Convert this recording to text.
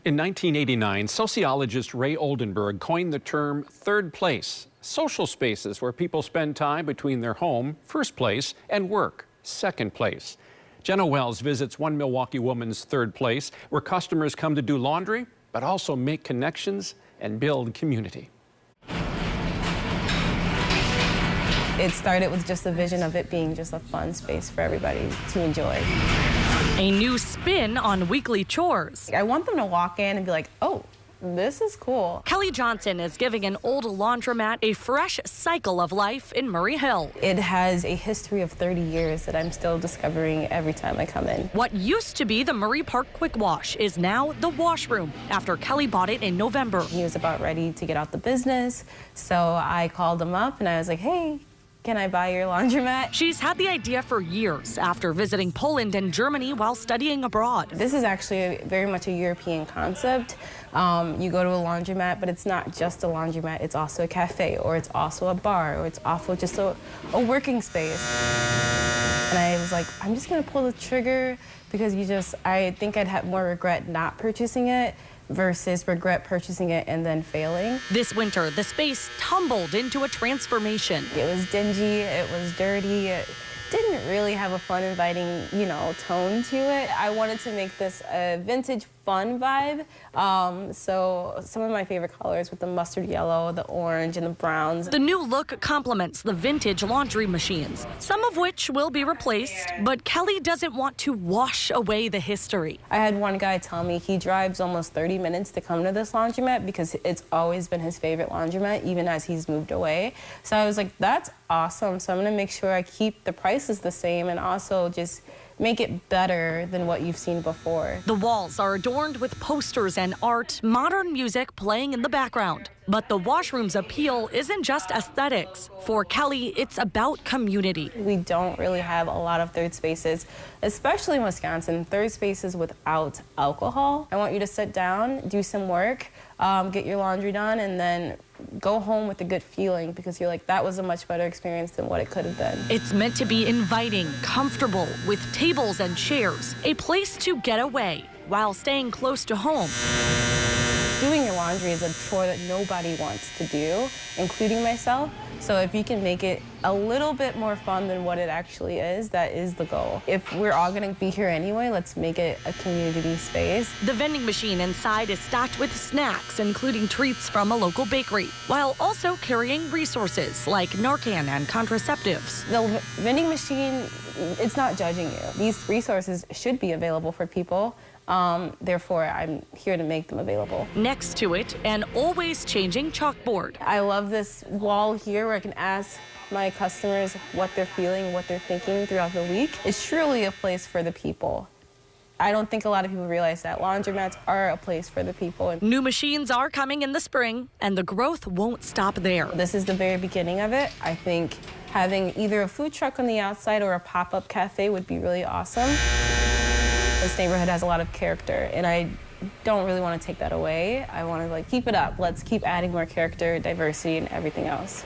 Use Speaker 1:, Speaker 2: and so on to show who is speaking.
Speaker 1: In 1989, sociologist Ray Oldenburg coined the term third place, social spaces where people spend time between their home, first place, and work, second place. Jenna Wells visits one Milwaukee woman's third place, where customers come to do laundry, but also make connections and build community.
Speaker 2: It started with just the vision of it being just a fun space for everybody to enjoy.
Speaker 3: A new spin on weekly chores.
Speaker 2: I want them to walk in and be like, oh, this is cool.
Speaker 3: Kelly Johnson is giving an old laundromat a fresh cycle of life in Murray Hill.
Speaker 2: It has a history of 30 years that I'm still discovering every time I come in.
Speaker 3: What used to be the Murray Park Quick Wash is now the washroom after Kelly bought it in November.
Speaker 2: He was about ready to get out the business, so I called him up and I was like, hey, can I buy your laundromat?
Speaker 3: She's had the idea for years after visiting Poland and Germany while studying abroad.
Speaker 2: This is actually very much a European concept. You go to a laundromat, but it's not just a laundromat. It's also a cafe, or it's also a bar, or it's also just a working space. And I was like, I'm just gonna pull the trigger because I think I'd have more regret not purchasing it versus regret purchasing it and then failing.
Speaker 3: This winter, the space tumbled into a transformation.
Speaker 2: It was dingy, it was dirty, it didn't really have a fun, inviting, tone to it. I wanted to make this a vintage, fun vibe. So some of my favorite colors with the mustard yellow, the orange, and the browns.
Speaker 3: The new look complements the vintage laundry machines, some of which will be replaced, but Kelly doesn't want to wash away the history.
Speaker 2: I had one guy tell me he drives almost 30 minutes to come to this laundromat because it's always been his favorite laundromat, even as he's moved away. So I was like, that's awesome. So I'm gonna make sure I keep the prices the same and also just make it better than what you've seen before.
Speaker 3: The walls are adorned with posters and art, modern music playing in the background. But the washroom's appeal isn't just aesthetics. For Kelly, it's about community.
Speaker 2: We don't really have a lot of third spaces, especially in Wisconsin, third spaces without alcohol. I want you to sit down, do some work, get your laundry done, and then go home with a good feeling because you're like, that was a much better experience than what it could have been.
Speaker 3: It's meant to be inviting, comfortable, with tables and chairs, a place to get away while staying close to home.
Speaker 2: Doing your laundry is a chore that nobody wants to do, including myself. So if you can make it a little bit more fun than what it actually is, that is the goal. If we're all gonna be here anyway, let's make it a community space.
Speaker 3: The vending machine inside is stocked with snacks, including treats from a local bakery, while also carrying resources like Narcan and contraceptives.
Speaker 2: The vending machine, it's not judging you. These resources should be available for people. Therefore, I'm here to make them available.
Speaker 3: Next to it, an always changing chalkboard.
Speaker 2: I love this wall here where I can ask my customers what they're feeling, what they're thinking throughout the week. It's truly a place for the people. I don't think a lot of people realize that laundromats are a place for the people.
Speaker 3: New machines are coming in the spring, and the growth won't stop there.
Speaker 2: This is the very beginning of it. I think having either a food truck on the outside or a pop-up cafe would be really awesome. This neighborhood has a lot of character, and I don't really want to take that away. I want to keep it up. Let's keep adding more character, diversity, and everything else.